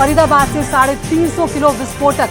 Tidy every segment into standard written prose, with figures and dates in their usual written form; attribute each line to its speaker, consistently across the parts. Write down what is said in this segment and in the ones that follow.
Speaker 1: फरीदाबाद से 350 किलो विस्फोटक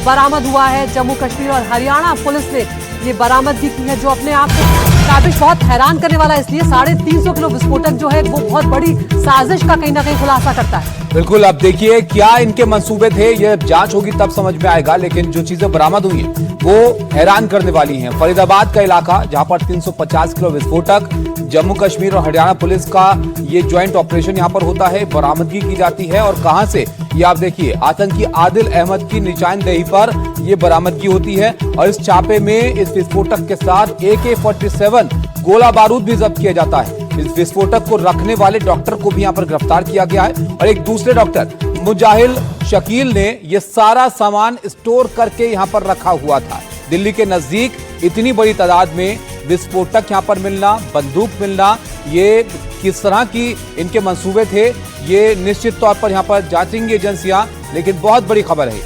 Speaker 1: बरामद हुआ है। जम्मू कश्मीर और हरियाणा पुलिस ने ये बरामदगी की है, जो अपने आप में काबिश बहुत हैरान करने वाला है। इसलिए 350 किलो विस्फोटक जो है वो बहुत बड़ी साजिश का कहीं ना कहीं खुलासा करता है।
Speaker 2: बिल्कुल, अब देखिए क्या इनके मंसूबे थे, ये जांच होगी तब समझ में आएगा। लेकिन जो चीजें बरामद हुई हैं वो हैरान करने वाली हैं। फरीदाबाद का इलाका जहां पर 350 किलो विस्फोटक, जम्मू कश्मीर और हरियाणा पुलिस का ये ज्वाइंट ऑपरेशन यहां पर होता है, बरामदगी की जाती है। और कहां से, ये आप देखिए, आतंकी आदिल अहमद की निशानदेही पर ये बरामदगी होती है। और इस छापे में इस विस्फोटक के साथ AK-47 गोला बारूद भी जब्त किया जाता है। इस विस्फोटक को रखने वाले डॉक्टर को भी यहां पर गिरफ्तार किया गया है। और एक दूसरे डॉक्टर मुजाहिल शकील ने यह सारा सामान स्टोर करके यहां पर रखा हुआ था। दिल्ली के नजदीक इतनी बड़ी तादाद में विस्फोटक यहां पर मिलना, बंदूक मिलना, ये किस तरह की इनके मंसूबे थे, ये निश्चित तौर पर यहां पर जांचेंगी एजेंसियां। लेकिन बहुत बड़ी खबर है।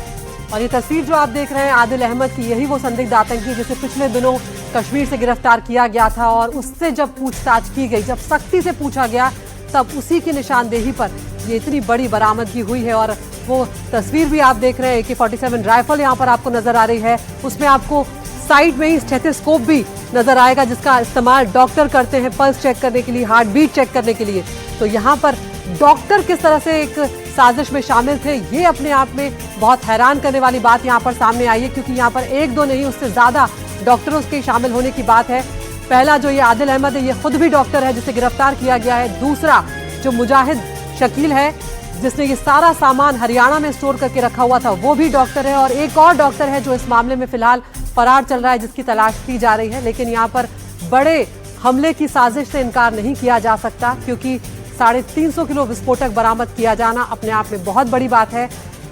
Speaker 1: और ये तस्वीर जो आप देख रहे हैं आदिल अहमद की, यही वो संदिग्ध आतंकी जिसे पिछले दिनों कश्मीर से गिरफ्तार किया गया था। और उससे जब पूछताछ की गई, जब सख्ती से पूछा गया, तब उसी की निशानदेही पर ये इतनी बड़ी बरामदगी हुई है। और वो तस्वीर भी आप देख रहे हैं, AK-47 राइफल यहाँ पर आपको नजर आ रही है। उसमें आपको साइड में ही स्टेथोस्कोप भी नजर आएगा, जिसका इस्तेमाल डॉक्टर करते हैं पल्स चेक करने के लिए, हार्ट बीट चेक करने के लिए। तो यहाँ पर डॉक्टर किस तरह से एक साजिश में शामिल थे, ये अपने आप में बहुत हैरान करने वाली बात यहाँ पर सामने आई है। क्योंकि यहाँ पर एक दो नहीं, उससे ज्यादा डॉक्टरों के शामिल होने की बात है। पहला जो ये आदिल अहमद है, ये खुद भी डॉक्टर है जिसे गिरफ्तार किया गया है। दूसरा जो मुजाहिद शकील है, जिसने ये सारा सामान हरियाणा में स्टोर करके रखा हुआ था, वो भी डॉक्टर है। और एक और डॉक्टर है जो इस मामले में फिलहाल फरार चल रहा है, जिसकी तलाश की जा रही है। लेकिन यहाँ पर बड़े हमले की साजिश से इनकार नहीं किया जा सकता, क्योंकि 350 किलो विस्फोटक बरामद किया जाना अपने आप में बहुत बड़ी बात है।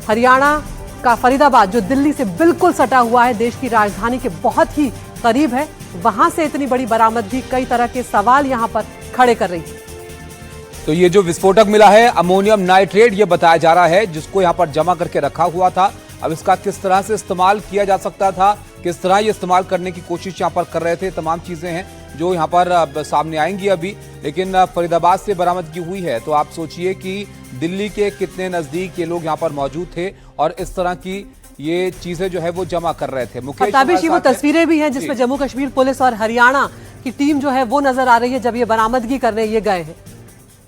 Speaker 1: हरियाणा का फरीदाबाद जो दिल्ली से बिल्कुल सटा हुआ है, देश की राजधानी के बहुत ही करीब है, वहां से इतनी बड़ी बरामदगी कई तरह के सवाल यहां पर खड़े कर रही है।
Speaker 2: तो ये जो विस्फोटक मिला है अमोनियम नाइट्रेट, ये बताया जा रहा है, जिसको यहाँ पर जमा करके रखा हुआ था। अब इसका किस तरह से इस्तेमाल किया जा सकता था, किस तरह ये इस्तेमाल करने की कोशिश यहाँ पर कर रहे थे, तमाम चीजें हैं जो यहाँ पर सामने आएंगी अभी। लेकिन फरीदाबाद से बरामदगी हुई है, तो आप सोचिए कि दिल्ली के कितने नजदीक ये लोग यहाँ पर मौजूद थे और इस तरह की ये चीजें जो है वो जमा कर रहे थे। मुकेश,
Speaker 1: वो तस्वीरें भी हैं जिसमें जम्मू कश्मीर पुलिस और हरियाणा की टीम जो है वो नजर आ रही है जब ये बरामदगी करने ये गए हैं।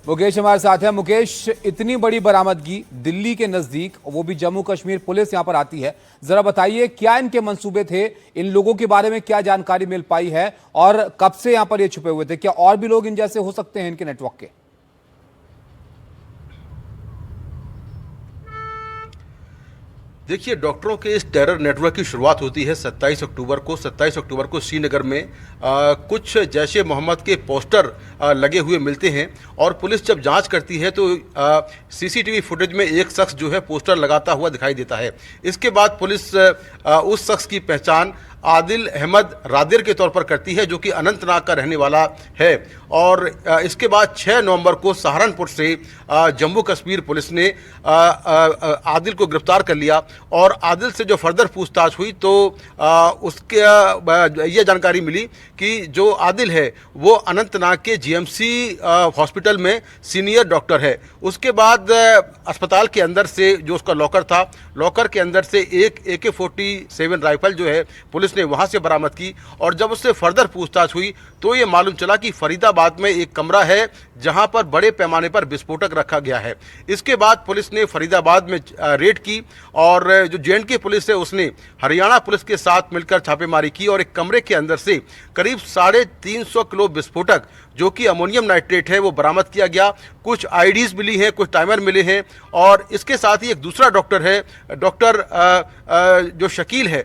Speaker 2: मुकेश हमारे साथ है। मुकेश, इतनी बड़ी बरामदगी दिल्ली के नजदीक, वो भी जम्मू कश्मीर पुलिस यहां पर आती है, जरा बताइए क्या इनके मंसूबे थे, इन लोगों के बारे में क्या जानकारी मिल पाई है और कब से यहां पर ये छुपे हुए थे? क्या और भी लोग इन जैसे हो सकते हैं इनके नेटवर्क के?
Speaker 3: देखिए, डॉक्टरों के इस टेरर नेटवर्क की शुरुआत होती है 27 अक्टूबर को। 27 अक्टूबर को श्रीनगर में कुछ जैश-ए मोहम्मद के पोस्टर लगे हुए मिलते हैं और पुलिस जब जांच करती है तो CCTV फुटेज में एक शख्स जो है पोस्टर लगाता हुआ दिखाई देता है। इसके बाद पुलिस उस शख्स की पहचान आदिल अहमद रादेर के तौर पर करती है, जो कि अनंतनाग का रहने वाला है। और इसके बाद 6 नवंबर को सहारनपुर से जम्मू कश्मीर पुलिस ने आदिल को गिरफ्तार कर लिया। और आदिल से जो फर्दर पूछताछ हुई तो उसके ये जानकारी मिली कि जो आदिल है वो अनंतनाग के GMC हॉस्पिटल में सीनियर डॉक्टर है। उसके बाद अस्पताल के अंदर से जो उसका लॉकर था, लॉकर के अंदर से एक AK-47 राइफल जो है पुलिस ने वहां से बरामद की। और जब उससे फर्दर पूछताछ हुई तो ये मालूम चला कि फरीदाबाद में एक कमरा है जहां पर बड़े पैमाने पर विस्फोटक रखा गया है। इसके बाद पुलिस ने फरीदाबाद में रेड की और जो J&K पुलिस है उसने हरियाणा पुलिस के साथ मिलकर छापेमारी की और एक कमरे के अंदर से करीब 350 किलो विस्फोटक जो कि अमोनियम नाइट्रेट है वो बरामद किया गया। कुछ IDs मिली हैं, कुछ टाइमर मिले हैं। और इसके साथ ही एक दूसरा डॉक्टर है, डॉक्टर जो शकील है,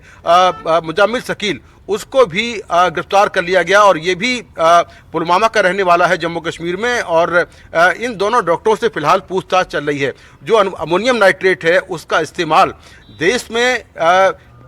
Speaker 3: मुजामिल शकील, उसको भी गिरफ्तार कर लिया गया। और ये भी पुलवामा का रहने वाला है जम्मू कश्मीर में। और इन दोनों डॉक्टरों से फिलहाल पूछताछ चल रही है। जो अमोनियम नाइट्रेट है उसका इस्तेमाल देश में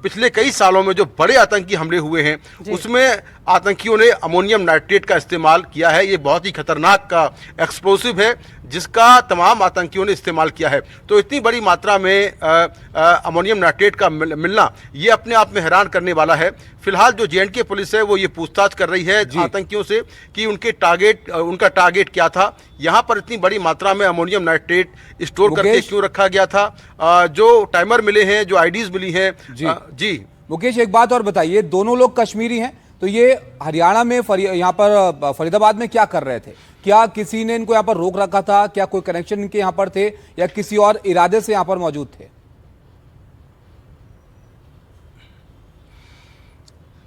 Speaker 3: पिछले कई सालों में जो बड़े आतंकी हमले हुए हैं उसमें आतंकियों ने अमोनियम नाइट्रेट का इस्तेमाल किया है। ये बहुत ही खतरनाक का एक्सप्लोसिव है जिसका तमाम आतंकियों ने इस्तेमाल किया है। तो इतनी बड़ी मात्रा में अमोनियम नाइट्रेट का मिलना ये अपने आप में हैरान करने वाला है। फिलहाल जो जे.एंड.के पुलिस है वो ये पूछताछ कर रही है आतंकियों से कि उनका टारगेट क्या था, यहाँ पर इतनी बड़ी मात्रा में अमोनियम नाइट्रेट स्टोर करके क्यों रखा गया था। जो टाइमर मिले हैं, जो आईडीज मिली हैं। जी
Speaker 2: मुकेश, एक बात और बताइए, दोनों लोग कश्मीरी हैं, तो ये हरियाणा में यहाँ पर फरीदाबाद में क्या कर रहे थे? क्या किसी ने इनको यहाँ पर रोक रखा था? क्या कोई कनेक्शन इनके यहाँ पर थे या किसी और इरादे से यहाँ पर मौजूद थे?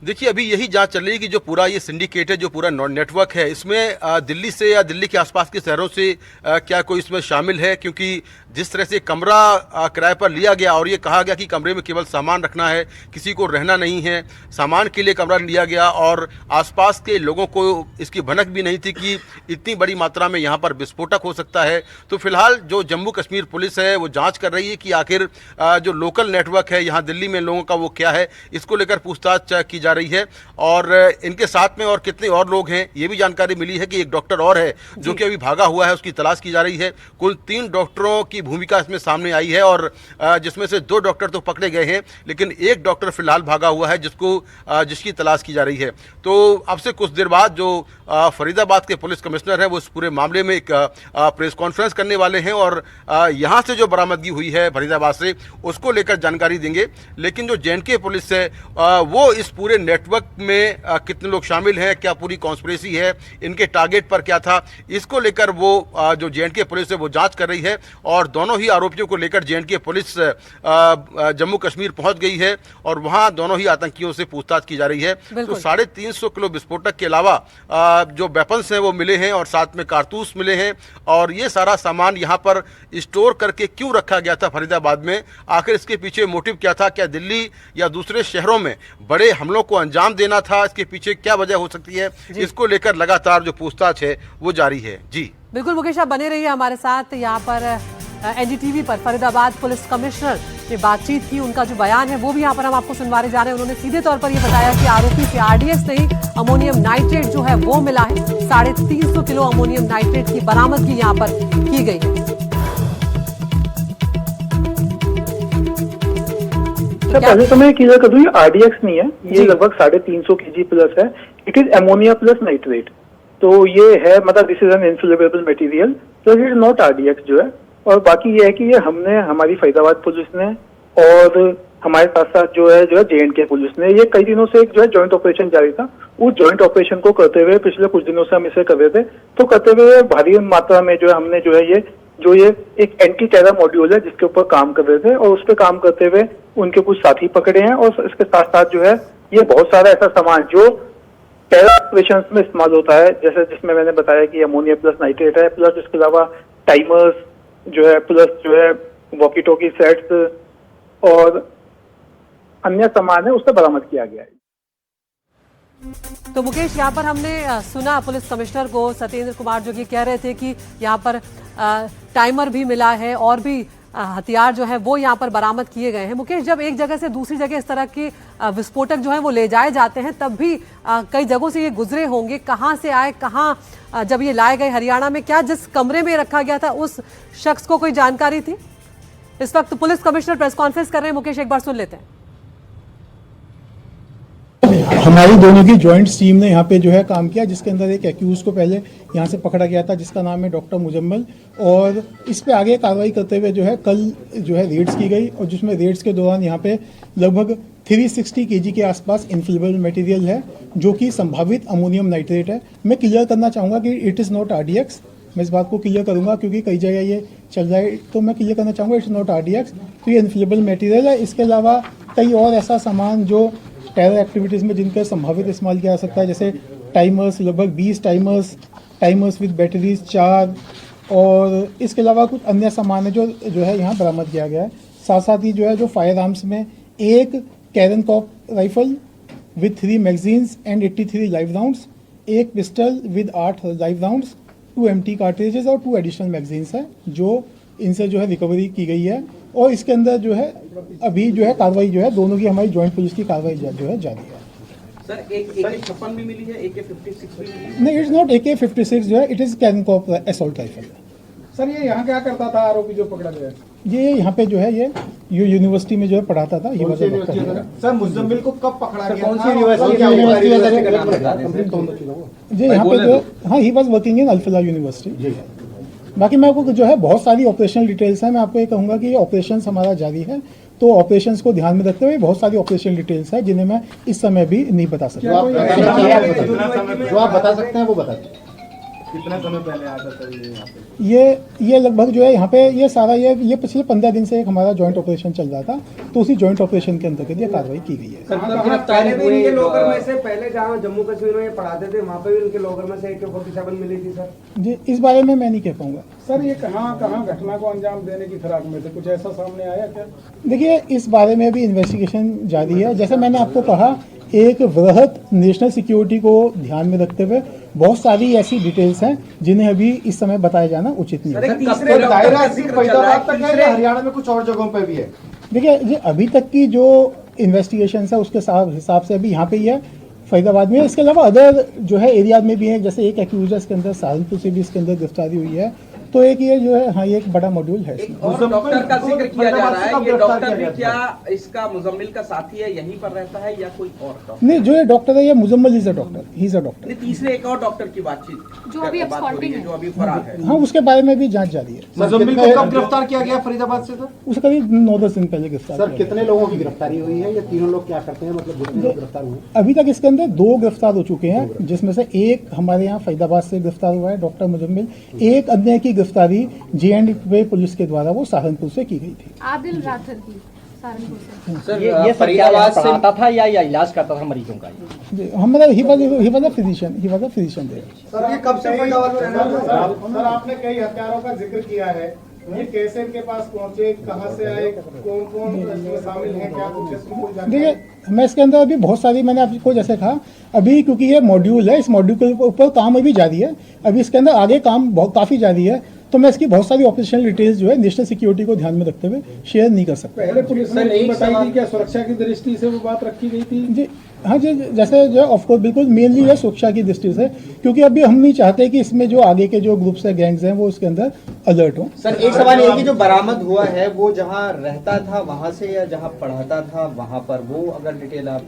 Speaker 3: देखिए, अभी यही जांच चल रही है कि जो पूरा ये सिंडिकेट है, जो पूरा नेटवर्क है, इसमें दिल्ली से या दिल्ली के आसपास के शहरों से क्या कोई इसमें शामिल है। क्योंकि जिस तरह से कमरा किराए पर लिया गया और ये कहा गया कि कमरे में केवल सामान रखना है, किसी को रहना नहीं है, सामान के लिए कमरा लिया गया और आसपास के लोगों को इसकी भनक भी नहीं थी कि इतनी बड़ी मात्रा में यहाँ पर विस्फोटक हो सकता है। तो फिलहाल जो जम्मू कश्मीर पुलिस है वो जाँच कर रही है कि आखिर जो लोकल नेटवर्क है यहाँ दिल्ली में लोगों का वो क्या है, इसको लेकर पूछताछ की जा रही है। और इनके साथ में और कितने और लोग हैं ये भी जानकारी मिली है कि एक डॉक्टर और है जो कि अभी भागा हुआ है, उसकी तलाश की जा रही है। कुल 3 डॉक्टरों की भूमिका इसमें सामने आई है और जिसमें से 2 डॉक्टर तो पकड़े गए हैं, लेकिन एक डॉक्टर फिलहाल भागा हुआ है जिसकी तलाश की जा रही है। तो अब से कुछ देर बाद जो फरीदाबाद के पुलिस कमिश्नर हैं वो इस पूरे मामले में एक प्रेस कॉन्फ्रेंस करने वाले हैं और यहाँ से जो बरामदगी हुई है फरीदाबाद से उसको लेकर जानकारी देंगे। लेकिन जो जे.एंड.के पुलिस है वो इस पूरे नेटवर्क में कितने लोग शामिल हैं, क्या पूरी कॉन्स्पिरेसी है, इनके टारगेट पर क्या था, इसको लेकर वो जो जे.एंड.के पुलिस है वो जांच कर रही है। और दोनों ही आरोपियों को लेकर जे.एंड.के पुलिस जम्मू कश्मीर पहुंच गई है और वहां दोनों ही आतंकियों से पूछताछ की जा रही है। तो 350 किलो विस्फोटक के अलावा जो वेपन्स हैं वो मिले हैं और साथ में कारतूस मिले हैं। और ये सारा सामान यहाँ पर स्टोर करके क्यों रखा गया था फरीदाबाद में, आखिर इसके पीछे मोटिव क्या था? क्या दिल्ली या दूसरे शहरों में बड़े हमलों को अंजाम देना था? इसके पीछे क्या वजह हो सकती है? इसको लेकर लगातार जो पूछताछ है वो जारी है। जी
Speaker 1: बिल्कुल मुकेश, आप बने रहिए हमारे साथ। यहाँ पर एनडीटीवी पर फरीदाबाद पुलिस कमिश्नर ने बातचीत की, उनका जो बयान है वो भी यहाँ पर हम आपको सुनवाने जा रहे हैं। उन्होंने सीधे तौर पर ये बताया कि आरोपी से आरडीएक्स नहीं अमोनियम नाइट्रेट जो है वो मिला है। 350 किलो अमोनियम नाइट्रेट की बरामदगी यहाँ पर की गई है।
Speaker 4: पहले तो मैं क्लियर कर दूं, ये आरडीएक्स नहीं है, ये लगभग 350 kg प्लस है। It is ammonia plus nitrate. तो ये है, मतलब this is an inflammable material, तो इट इज नॉट आरडीएक्स जो है। और बाकी ये है कि ये हमने, हमारी फरीदाबाद पुलिस ने और हमारे साथ साथ जो है जे.एंड.के पुलिस ने, ये कई दिनों से एक जो है जॉइंट ऑपरेशन जारी था। उस जॉइंट ऑपरेशन को करते हुए पिछले कुछ दिनों से हम इसे कर रहे थे। तो करते हुए भारी मात्रा में जो है हमने जो है ये एक एंटी टेरर मॉड्यूल है जिसके ऊपर काम कर रहे थे और उस पर काम करते हुए उनके कुछ साथी पकड़े हैं। और इसके साथ साथ जो है ये बहुत सारा ऐसा सामान जो टेरर ऑपरेशन में इस्तेमाल होता है, जैसे जिसमें मैंने बताया कि अमोनिया प्लस नाइट्रेट है, प्लस इसके अलावा टाइमर्स जो है, प्लस जो है वॉकी टॉकी सेट्स और अन्य सामान है, उससे बरामद किया गया है।
Speaker 1: तो मुकेश, यहाँ पर हमने सुना पुलिस कमिश्नर को सत्येंद्र कुमार जो कि कह रहे थे कि यहाँ पर टाइमर भी मिला है और भी हथियार जो है वो यहाँ पर बरामद किए गए हैं। मुकेश, जब एक जगह से दूसरी जगह इस तरह के विस्फोटक जो है वो ले जाए जाते हैं तब भी कई जगहों से ये गुजरे होंगे, कहाँ से आए, कहाँ जब ये लाए गए हरियाणा में, क्या जिस कमरे में रखा गया था उस शख्स को कोई जानकारी थी? इस वक्त पुलिस कमिश्नर प्रेस कॉन्फ्रेंस कर रहे हैं। मुकेश, एक बार सुन लेते हैं।
Speaker 5: हमारी दोनों की जॉइंट टीम ने यहाँ पे जो है काम किया, जिसके अंदर एक एक्यूज को पहले यहाँ से पकड़ा गया था जिसका नाम है डॉक्टर मुजम्मल, और इस पे आगे कार्रवाई करते हुए जो है कल जो है रेड्स की गई और जिसमें रेड्स के दौरान यहाँ पे लगभग 360 kg के आसपास इन्फ्लेमेबल मटेरियल है जो कि संभावित अमोनियम नाइट्रेट है। मैं क्लियर करना चाहूँगा कि इट इज़ नॉट आरडीएक्स। मैं इस बात को क्लियर करूँगा क्योंकि कई जगह ये चल रहा है, तो मैं क्लियर करना चाहूँगा इट्स नॉट आरडीएक्स। तो ये इन्फ्लेमेबल मटेरियल है। इसके अलावा कई और ऐसा सामान जो टेरर एक्टिविटीज़ में जिनका संभावित इस्तेमाल किया जा सकता है, जैसे टाइमर्स, लगभग 20 टाइमर्स विद बैटरीज 4, और इसके अलावा कुछ अन्य सामान है जो है यहाँ बरामद किया गया है। साथ साथ ही जो है जो फायर आर्म्स में एक कैरन कॉप rifle with 3 magazines and 83 live rounds, एक pistol with 8 live rounds, 2 empty cartridges और 2 एडिशनल मैगजीन्स है जो इनसे जो है रिकवरी की गई है। और इसके अंदर जो है अभी जो है कार्रवाई जो है दोनों की, हमारी जॉइंट पुलिस की कार्रवाई जो है जारी है।
Speaker 6: सर एक AK-56 भी मिली है, AK-56 भी मिली है।
Speaker 5: नहीं, इट्स नॉट AK-56 जो है, इट इज कैनकॉप असॉल्ट राइफल।
Speaker 7: सर ये यहाँ क्या करता था आरोपी जो पकड़ा गया?
Speaker 5: ये यहाँ पे जो है ये यूनिवर्सिटी में जो है पढ़ाता था। ये वजह डॉक्टर
Speaker 7: सर मुजम्मिल को कब पकड़ा गया?
Speaker 5: कौन सी यूनिवर्सिटी? जी यहाँ पे जो, हाँ, he was working in Alfalah university. बाकी मैं आपको जो है बहुत सारी ऑपरेशनल डिटेल्स हैं, मैं आपको ये कहूँगा कि ये ऑपरेशंस हमारा जारी है, तो ऑपरेशंस को ध्यान में रखते हुए बहुत सारी ऑपरेशनल डिटेल्स हैं जिन्हें मैं इस समय भी नहीं बता सकता।
Speaker 7: जो आप बता सकते हैं वो बता दीजिए। कितना समय पहले आया था सर ये यहाँ पे?
Speaker 5: ये लगभग जो है यहाँ पे ये सारा ये पिछले 15 दिन से एक हमारा जॉइंट ऑपरेशन चल रहा था, तो उसी जॉइंट ऑपरेशन के अंतर्गत ये कार्रवाई की गई है।
Speaker 8: पहले भी इनके लॉकर में से, पहले जहाँ जम्मू कश्मीर में ये पढ़ाते थे वहाँ पे भी इनके लॉकर में से AK-47 मिली थी सर।
Speaker 5: जी इस बारे में मैं नहीं कह पाऊंगा।
Speaker 7: सर ये कहाँ घटना को अंजाम देने की फिराक में थे, कुछ ऐसा सामने आया क्या?
Speaker 5: देखिए इस बारे में भी इन्वेस्टिगेशन जारी है। जैसे मैंने आपको कहा, एक वृहद नेशनल सिक्योरिटी को ध्यान में रखते हुए बहुत सारी ऐसी डिटेल्स हैं जिन्हें अभी इस समय बताया जाना उचित नहीं है।
Speaker 7: दायरा सिर्फ फरीदाबाद तक है या हरियाणा में कुछ और जगहों पे भी है?
Speaker 5: देखिए जी अभी तक की जो इन्वेस्टिगेशन है उसके हिसाब से अभी यहाँ पे ही है, फरीदाबाद में। इसके अलावा अदर जो है एरियाज में भी है, जैसे एक एक्यूज है इसके अंदर सहारनपुर से भी इसके अंदर गिरफ्तारी हुई है, तो एक ये जो है, हाँ, ये एक बड़ा मॉड्यूल है इसमें।
Speaker 6: और डॉक्टर का जिक्र किया जा रहा है, ये डॉक्टर भी क्या इसका मुजम्मिल का साथी है, यहीं पर रहता है या कोई और डॉक्टर?
Speaker 5: नहीं, जो ये डॉक्टर है ये Muzammil is a doctor, he is a doctor.
Speaker 6: नहीं, तीसरे एक और डॉक्टर की बातचीत
Speaker 9: जो अभी
Speaker 6: बात जो अभी फरार है।
Speaker 5: हाँ, उसके बारे में भी जांच जारी है।
Speaker 7: मुजम्मिल को कब गिरफ्तार किया गया फरीदाबाद से? सर
Speaker 5: उसे करीब 9-10 दिन पहले गिरफ्तार
Speaker 10: सर
Speaker 5: किया गया।
Speaker 10: कितने लोगों की गिरफ्तारी हुई है? ये तीनों लोग क्या करते हैं, मतलब जितने लोग गिरफ्तार हुए?
Speaker 5: अभी तक इसके अंदर 2 गिरफ्तार हो चुके हैं, जिसमें से एक हमारे यहाँ फरीदाबाद से गिरफ्तार हुआ है डॉक्टर मुजम्मिल। एक अन्य की गिरफ्तारी J&K पुलिस के द्वारा वो सहारनपुर से की गई थी।
Speaker 9: आदिल राठर की सहारनपुर से।
Speaker 8: सर ये फरीदाबाद से आता था या इलाज करता था मरीजों का?
Speaker 5: जी, हमारा ही was a physician there.
Speaker 7: Sir ये कब से फरीदाबाद में रहना था? सर आपने कई हत्यारों का जिक्र किया है, ये कैसे इनके पास पहुंचे, कहां से आए, कौन कौन इसमें शामिल हैं, क्या कुछ इसकी कोई जानकारी?
Speaker 5: देखिए मैं इसके अंदर अभी बहुत सारी, मैंने आपको जैसे कहा अभी, क्योंकि ये मॉड्यूल है, इस मॉड्यूल के ऊपर काम अभी जारी है, अभी इसके अंदर आगे काम काफ़ी जारी है, तो मैं इसकी बहुत सारी ऑपरेशनल डिटेल्स जो है नेशनल सिक्योरिटी को ध्यान में रखते हुए शेयर नहीं कर सकता।
Speaker 7: पहले पुलिस ने नहीं बताई थी क्या, सुरक्षा की दृष्टि से वो बात रखी गई थी?
Speaker 5: जी हाँ जी, जैसे जो ऑफकोर्स बिल्कुल मेनली है सुरक्षा की दृष्टि से, क्योंकि अभी हम नहीं चाहते कि इसमें जो आगे के जो ग्रुप्स है, गैंग्स हैं, वो इसके अंदर अलर्ट हो।
Speaker 8: सर एक सवाल ये कि जो बरामद हुआ है वो जहाँ रहता था वहाँ से या जहाँ पढ़ाता था वहाँ पर, वो अगर डिटेल आप।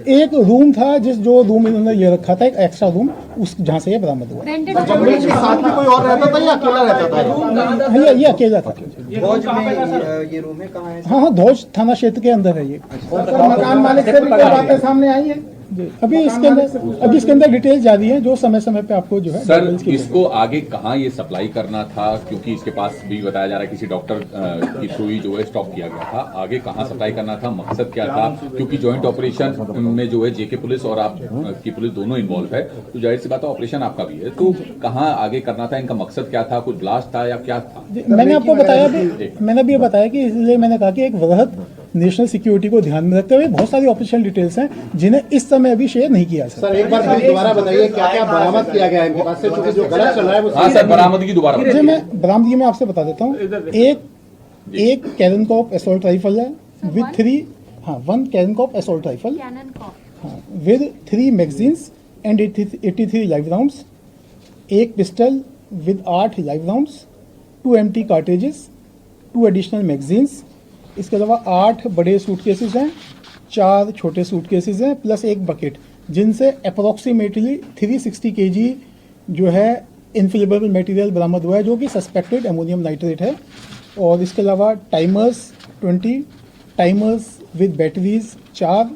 Speaker 5: एक रूम था, जो रूम इन्होंने ये रखा था, एक एक्स्ट्रा रूम, उस जहाँ से ये बरामद हुआ।
Speaker 7: मुजम्मिल के साथ में कोई और रहता था या अकेला रहता था?
Speaker 5: हाँ, ये अकेला था।
Speaker 8: धौज में ये रूम है, कहाँ है?
Speaker 5: हाँ, धौज थाना क्षेत्र के अंदर है ये।
Speaker 7: मकान मालिक से भी कोई बातें सामने आई है?
Speaker 5: अभी इसके अंदर डिटेल जारी है, जो समय समय पे आपको जो है
Speaker 11: सर
Speaker 5: डिटेल्स की
Speaker 11: इसको आगे कहाँ ये सप्लाई करना था, क्योंकि इसके पास भी बताया जा रहा है किसी डॉक्टर की थ्रू ही जो है स्टॉक किया गया था, आगे कहाँ सप्लाई करना था, मकसद क्या था? क्योंकि जॉइंट ऑपरेशन में जो है JK पुलिस और आप की पुलिस दोनों इन्वॉल्व है, तो जाहिर सी बात है ऑपरेशन आपका भी है, तो कहाँ आगे करना था, इनका मकसद क्या था, कुछ ब्लास्ट था या क्या था?
Speaker 5: मैंने आपको बताया भी, मैंने भी बताया कि इसलिए मैंने कहा कि एक वृहद नेशनल सिक्योरिटी को ध्यान में रखते हुए बहुत सारी ऑपरेशनल डिटेल्स हैं जिन्हें इस समय अभी शेयर नहीं किया
Speaker 10: सर एक बार फिर दोबारा बताइए क्या क्या बरामद किया गया है इनके पास से, क्योंकि जो गलत चल रहा है वो।
Speaker 11: हाँ सर, बरामदगी दोबारा
Speaker 5: जी, मैं बरामदगी में आपसे बता देता हूँ। एक कैननकॉप असॉल्ट राइफल है विद 3, हाँ, 1 कैननकॉप असॉल्ट राइफल, हाँ, with 3 magazines and 83 live rounds, एक pistol with 8 live rounds, 2 empty cartridges, 2 additional magazines. इसके अलावा 8 बड़े सूटकेसेस हैं, 4 छोटे सूटकेसेस हैं, प्लस एक बकेट, जिनसे अप्रॉक्सीमेटली 360 kg जो है इनफ्लेमेबल मटेरियल बरामद हुआ है, जो कि सस्पेक्टेड अमोनियम नाइट्रेट है। और इसके अलावा टाइमर्स 20, टाइमर्स विद बैटरीज 4,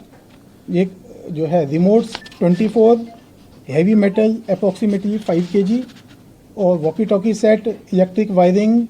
Speaker 5: एक जो है remotes 24, heavy metal approximately 5 kg, और walkie talkie set, electric wiring,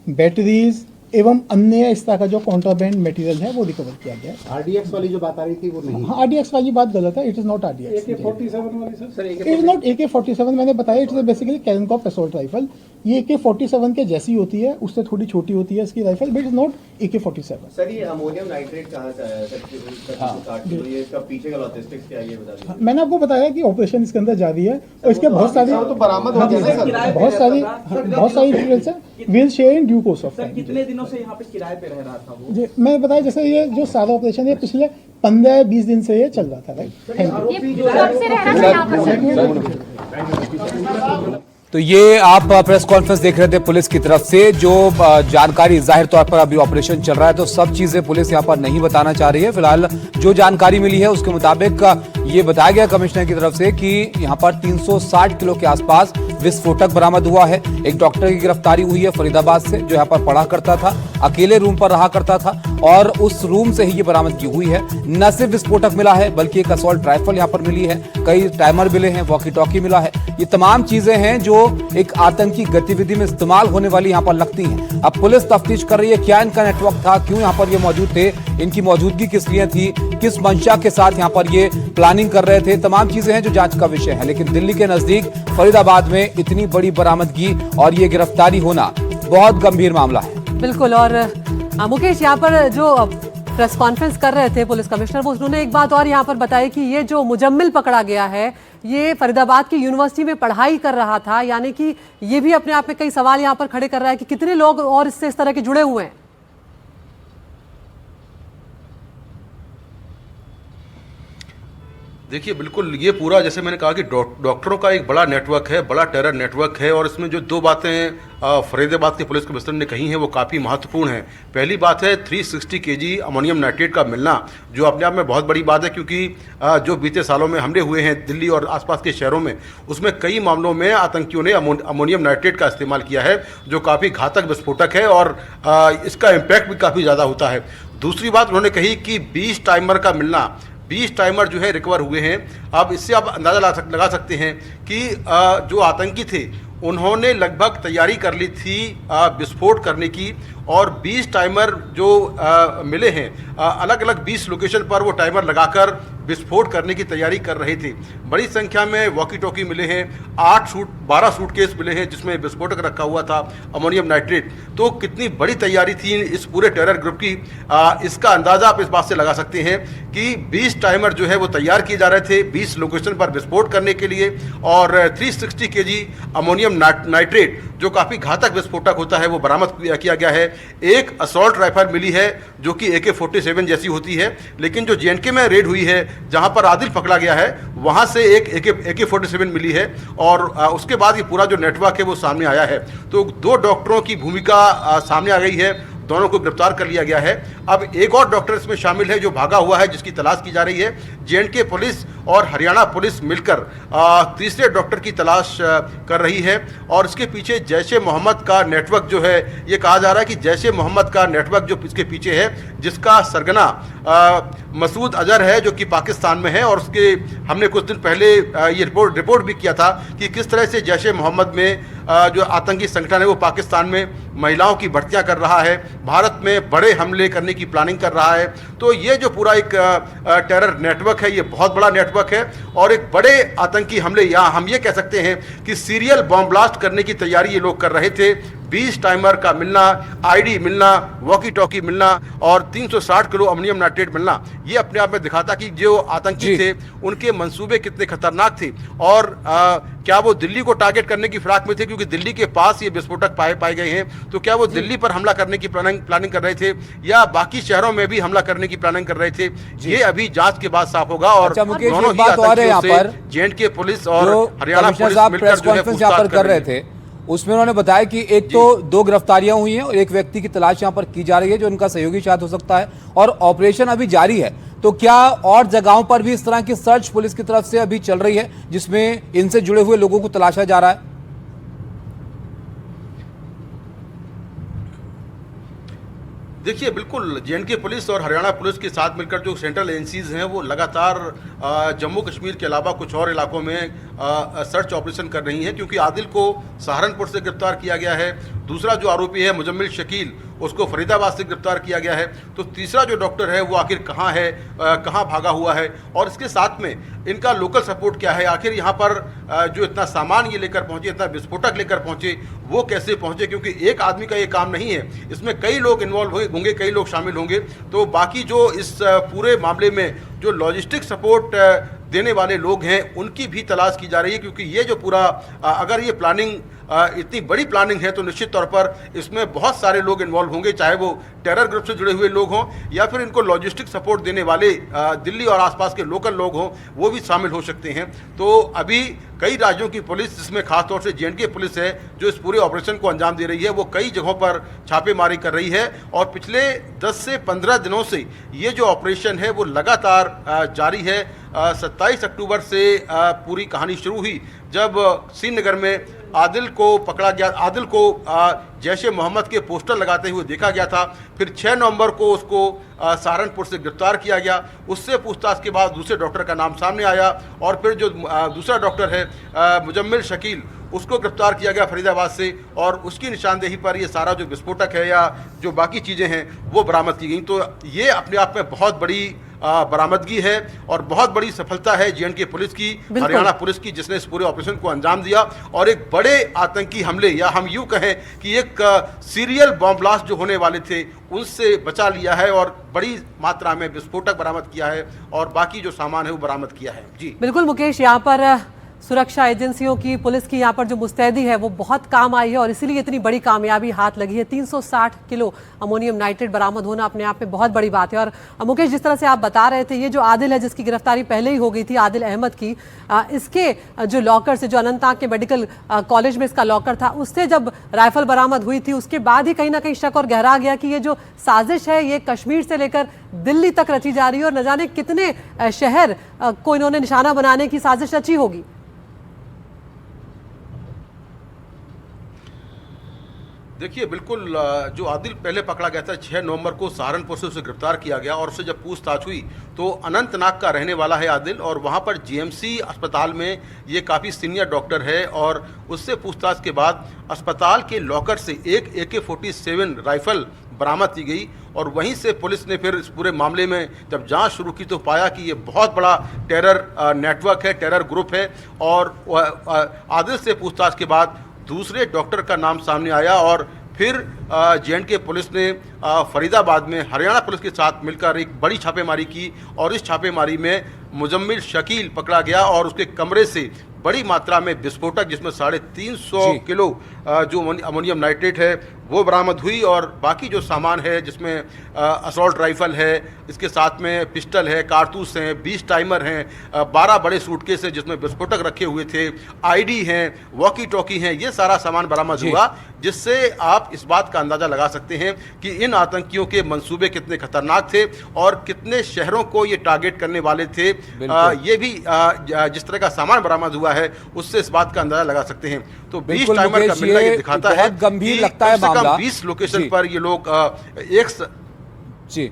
Speaker 5: batteries एवं अन्य इस तरह का जो कॉन्ट्राबैंड मटेरियल है वो रिकवर किया गया है।
Speaker 10: RDX वाली जो बात आ रही थी वो नहीं?
Speaker 5: हाँ, RDX वाली बात गलत है, it is not RDX।
Speaker 7: AK-47 वाली sir?
Speaker 5: It is not AK-47, मैंने बताया, इट इज बेसिकली कैननकॉप असॉल्ट राइफल ये AK-47 के जैसी होती है, उससे थोड़ी छोटी होती है इसकी rifle, but is not AK-47।
Speaker 10: Sir ये अमोनियम नाइट्रेट कहाँ से आया है? सर ये इसका पीछे का लॉजिस्टिक्स क्या है ये बता दीजिए।
Speaker 5: मैंने आपको बताया कि ऑपरेशन इसके अंदर जारी है और इसके बहुत सारी
Speaker 7: तो बरामद हो गया सर।
Speaker 5: बहुत सारी डिटेल्स है, will share in due course of time.
Speaker 6: कितने दिनों से यहाँ पे किराए पे रह रहा था वो?
Speaker 5: जी मैं बताया, जैसे ये जो सारा ऑपरेशन है पिछले 15-20 दिन से ये चल रहा था, राइट। Thank you.
Speaker 9: ये कब से रह रहा था यहाँ पर?
Speaker 2: तो ये आप प्रेस कॉन्फ्रेंस देख रहे थे पुलिस की तरफ से, जो जानकारी जाहिर तौर पर अभी ऑपरेशन चल रहा है तो सब चीजें पुलिस यहाँ पर नहीं बताना चाह रही है। फिलहाल जो जानकारी मिली है उसके मुताबिक ये बताया गया कमिश्नर की तरफ से कि यहाँ पर 360 किलो के आसपास विस्फोटक बरामद हुआ है। एक डॉक्टर की गिरफ्तारी हुई है फरीदाबाद से, जो यहाँ पर पढ़ा करता था, अकेले रूम पर रहा करता था और उस रूम से ही ये बरामदगी हुई है। न सिर्फ विस्फोटक मिला है बल्कि एक असॉल्ट राइफल यहाँ पर मिली है, कई टाइमर मिले हैं, वॉकी टॉकी मिला है। ये तमाम चीजें हैं जो एक आतंकी गतिविधि में इस्तेमाल होने वाली यहाँ पर लगती हैं। अब पुलिस तफ्तीश कर रही है क्या इनका नेटवर्क था, क्यों यहाँ पर ये मौजूद थे, इनकी मौजूदगी किस लिए थी, किस मंशा के साथ यहाँ पर ये प्लानिंग कर रहे थे। तमाम चीजें हैं जो जांच का विषय है। लेकिन दिल्ली के नजदीक फरीदाबाद में इतनी बड़ी बरामदगी और ये गिरफ्तारी होना बहुत गंभीर मामला है।
Speaker 1: बिल्कुल। और मुकेश, यहाँ पर जो प्रेस कॉन्फ्रेंस कर रहे थे पुलिस कमिश्नर, वो उन्होंने एक बात और यहाँ पर बताई कि ये जो मुजम्मिल पकड़ा गया है ये फरीदाबाद की यूनिवर्सिटी में पढ़ाई कर रहा था। यानी कि ये भी अपने आप में कई सवाल यहाँ पर खड़े कर रहा है कि कितने लोग और इससे इस तरह के जुड़े हुए हैं।
Speaker 3: देखिए बिल्कुल, ये पूरा जैसे मैंने कहा कि डॉक्टरों का एक बड़ा नेटवर्क है, बड़ा टेरर नेटवर्क है। और इसमें जो दो बातें फरीदाबाद के पुलिस कमिश्नर ने कही हैं वो काफ़ी महत्वपूर्ण है। पहली बात है 360 kg अमोनियम नाइट्रेट का मिलना, जो अपने आप में बहुत बड़ी बात है, क्योंकि जो बीते सालों में हमले हुए हैं दिल्ली और आसपास के शहरों में, उसमें कई मामलों में आतंकियों ने अमोनियम नाइट्रेट का इस्तेमाल किया है, जो काफ़ी घातक विस्फोटक है और इसका इम्पैक्ट भी काफ़ी ज़्यादा होता है। दूसरी बात उन्होंने कही कि 20 टाइमर का मिलना, 20 टाइमर जो है रिकवर हुए हैं। अब इससे आप अंदाज़ा लगा सकते हैं कि जो आतंकी थे उन्होंने लगभग तैयारी कर ली थी विस्फोट करने की, और 20 टाइमर जो मिले हैं अलग अलग 20 लोकेशन पर वो टाइमर लगाकर विस्फोट करने की तैयारी कर रहे थे। बड़ी संख्या में वॉकी टॉकी मिले हैं, 12 सूटकेस मिले हैं जिसमें विस्फोटक रखा हुआ था अमोनियम नाइट्रेट। तो कितनी बड़ी तैयारी थी इस पूरे टेरर ग्रुप की, इसका अंदाज़ा आप इस बात से लगा सकते हैं कि 20 टाइमर जो है वो तैयार किए जा रहे थे 20 लोकेशन पर विस्फोट करने के लिए, और 360 kg अमोनियम नाइट्रेट जो काफ़ी घातक विस्फोटक होता है वो बरामद किया गया है। एक असॉल्ट राइफल मिली है जो कि AK-47 जैसी होती है, लेकिन जो JNK में रेड हुई है जहां पर आदिल पकड़ा गया है वहां से एक AK-47 मिली है, और उसके बाद ये पूरा जो नेटवर्क है वो सामने आया है। तो दो डॉक्टरों की भूमिका सामने आ गई है, दोनों को गिरफ्तार कर लिया गया है। अब एक और डॉक्टर इसमें शामिल है जो भागा हुआ है, जिसकी तलाश की जा रही है। JNK पुलिस और हरियाणा पुलिस मिलकर तीसरे डॉक्टर की तलाश कर रही है, और इसके पीछे जैश ए मोहम्मद का नेटवर्क जो है, ये कहा जा रहा है कि जैश ए मोहम्मद का नेटवर्क जो इसके पीछे है, जिसका सरगना मसूद अजहर है जो कि पाकिस्तान में है। और उसके हमने कुछ दिन पहले ये रिपोर्ट भी किया था कि किस तरह से जैश ए मोहम्मद में जो आतंकी संगठन है वो पाकिस्तान में महिलाओं की भर्तियां कर रहा है, भारत में बड़े हमले करने की प्लानिंग कर रहा है। तो ये जो पूरा एक टेरर नेटवर्क है ये बहुत बड़ा नेटवर्क है, और एक बड़े आतंकी हमले, या हम ये कह सकते हैं कि सीरियल बॉम्ब ब्लास्ट करने की तैयारी ये लोग कर रहे थे। 20 टाइमर का मिलना, ID मिलना, वॉकी टॉकी मिलना और 360 किलो अमोनियम नाइट्रेट मिलना, ये अपने आप में दिखाता कि जो आतंकी थे उनके मंसूबे कितने खतरनाक थे, और क्या वो दिल्ली को टारगेट करने की फिराक में थे, क्योंकि दिल्ली के पास ये विस्फोटक पाए गए हैं। तो क्या वो दिल्ली पर हमला करने की प्लानिंग कर रहे थे, या बाकी शहरों में भी हमला करने की प्लानिंग कर रहे थे, ये अभी जांच के बाद साफ होगा। और दोनों ही आतंकियों से JNK पुलिस और हरियाणा पुलिस मिलकर जो है पूछताछ कर रहे थे।
Speaker 2: उसमें उन्होंने बताया कि एक तो 2 गिरफ्तारियां हुई हैं और एक व्यक्ति की तलाश यहां पर की जा रही है जो उनका सहयोगी शायद हो सकता है, और ऑपरेशन अभी जारी है। तो क्या और जगहों पर भी इस तरह की सर्च पुलिस की तरफ से अभी चल रही है जिसमें इनसे जुड़े हुए लोगों को तलाशा जा रहा है?
Speaker 3: देखिए बिल्कुल, JNK पुलिस और हरियाणा पुलिस के साथ मिलकर जो सेंट्रल एजेंसीज हैं वो लगातार जम्मू कश्मीर के अलावा कुछ और इलाकों में सर्च ऑपरेशन कर रही हैं, क्योंकि आदिल को सहारनपुर से गिरफ्तार किया गया है, दूसरा जो आरोपी है मुजम्मिल शकील उसको फरीदाबाद से गिरफ्तार किया गया है, तो तीसरा जो डॉक्टर है वो आखिर कहाँ है, कहाँ भागा हुआ है, और इसके साथ में इनका लोकल सपोर्ट क्या है, आखिर यहाँ पर जो इतना सामान ये लेकर पहुँचे, इतना विस्फोटक लेकर पहुँचे, वो कैसे पहुँचे, क्योंकि एक आदमी का ये काम नहीं है, इसमें कई लोग इन्वॉल्व होंगे, कई लोग शामिल होंगे। तो बाकी जो इस पूरे मामले में जो लॉजिस्टिक सपोर्ट देने वाले लोग हैं उनकी भी तलाश की जा रही है, क्योंकि ये जो पूरा अगर ये प्लानिंग इतनी बड़ी प्लानिंग है तो निश्चित तौर पर इसमें बहुत सारे लोग इन्वॉल्व होंगे, चाहे वो टेरर ग्रुप से जुड़े हुए लोग हों या फिर इनको लॉजिस्टिक सपोर्ट देने वाले दिल्ली और आसपास के लोकल लोग हों, वो भी शामिल हो सकते हैं। तो अभी कई राज्यों की पुलिस, जिसमें खासतौर से J&K पुलिस है जो इस पूरे ऑपरेशन को अंजाम दे रही है, वो कई जगहों पर छापेमारी कर रही है और पिछले 10 से 15 दिनों से ये जो ऑपरेशन है वो लगातार जारी है। 27 अक्टूबर से पूरी कहानी शुरू हुई जब श्रीनगर में आदिल को पकड़ा गया, आदिल को जैश-ए-मोहम्मद के पोस्टर लगाते हुए देखा गया था। फिर 6 नवंबर को उसको सहारनपुर से गिरफ्तार किया गया, उससे पूछताछ के बाद दूसरे डॉक्टर का नाम सामने आया और फिर जो दूसरा डॉक्टर है मुजम्मिल शकील, उसको गिरफ्तार किया गया फरीदाबाद से और उसकी निशानदेही पर ये सारा जो विस्फोटक है या जो बाकी चीज़ें हैं वो बरामद की गई। तो ये अपने आप में बहुत बड़ी बरामदगी है और बहुत बड़ी सफलता है J&K पुलिस की, हरियाणा पुलिस की, जिसने इस पूरे ऑपरेशन को अंजाम दिया और एक बड़े आतंकी हमले या हम यूँ कहें कि एक सीरियल बॉम्ब ब्लास्ट जो होने वाले थे उनसे बचा लिया है और बड़ी मात्रा में विस्फोटक बरामद किया है और बाकी जो सामान है वो बरामद किया है। जी बिल्कुल
Speaker 1: मुकेश, यहाँ पर सुरक्षा एजेंसियों की, पुलिस की यहाँ पर जो मुस्तैदी है वो बहुत काम आई है और इसीलिए इतनी बड़ी कामयाबी हाथ लगी है। 360 किलो अमोनियम नाइट्रेट बरामद होना अपने आप में बहुत बड़ी बात है। और मुकेश, जिस तरह से आप बता रहे थे, ये जो आदिल है जिसकी गिरफ्तारी पहले ही हो गई थी, आदिल अहमद की, इसके जो लॉकर से, जो अनंतनाग के मेडिकल कॉलेज में इसका लॉकर था, उससे जब राइफल बरामद हुई थी उसके बाद ही कहीं ना कहीं शक और गहरा गया कि ये जो साजिश है ये कश्मीर से लेकर दिल्ली तक रची जा रही है और न जाने कितने शहर को इन्होंने निशाना बनाने की साजिश रची होगी।
Speaker 3: देखिए, बिल्कुल जो आदिल पहले पकड़ा गया था 6 नवंबर को सहारनपुर से उसे गिरफ्तार किया गया और उससे जब पूछताछ हुई तो अनंतनाग का रहने वाला है आदिल और वहाँ पर GMC अस्पताल में ये काफ़ी सीनियर डॉक्टर है और उससे पूछताछ के बाद अस्पताल के लॉकर से एक AK-47 राइफल बरामद की गई और वहीं से पुलिस ने फिर इस पूरे मामले में जब जांच शुरू की तो पाया कि ये बहुत बड़ा टेरर नेटवर्क है, टेरर ग्रुप है और आदिल से पूछताछ के बाद दूसरे डॉक्टर का नाम सामने आया और फिर J&K पुलिस ने फरीदाबाद में हरियाणा पुलिस के साथ मिलकर एक बड़ी छापेमारी की और इस छापेमारी में मुजम्मिल शकील पकड़ा गया और उसके कमरे से बड़ी मात्रा में विस्फोटक, जिसमें 350 किलो जो अमोनियम नाइट्रेट है वो बरामद हुई और बाकी जो सामान है जिसमें असॉल्ट राइफल है, इसके साथ में पिस्टल है, कारतूस हैं, 20 टाइमर हैं, 12 बड़े सूटकेस हैं जिसमें विस्फोटक रखे हुए थे, ID हैं, वॉकी टॉकी हैं, ये सारा सामान बरामद हुआ, जिससे आप इस बात का अंदाज़ा लगा सकते हैं कि इन आतंकियों के मंसूबे कितने खतरनाक थे और कितने शहरों को ये टारगेट करने वाले थे। ये भी जिस तरह का सामान बरामद हुआ है उससे इस बात का अंदाजा लगा सकते हैं। तो 20 टाइमर का मिलना ये दिखाता है
Speaker 2: बहुत गंभीर लगता है मामला।
Speaker 3: 20 लोकेशन पर ये लोग
Speaker 2: जी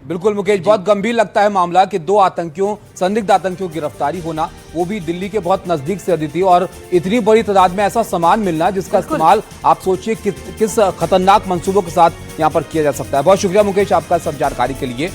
Speaker 2: बिल्कुल मुकेश, बहुत गंभीर लगता है मामला कि 2 आतंकियों, संदिग्ध आतंकियों की गिरफ्तारी होना, वो भी दिल्ली के बहुत नजदीक से थी और इतनी बड़ी तादाद में ऐसा सामान मिलना जिसका इस्तेमाल आप सोचिए किस खतरनाक मंसूबों के साथ यहां पर किया जा सकता है। बहुत शुक्रिया मुकेश आपका सब जानकारी के लिए।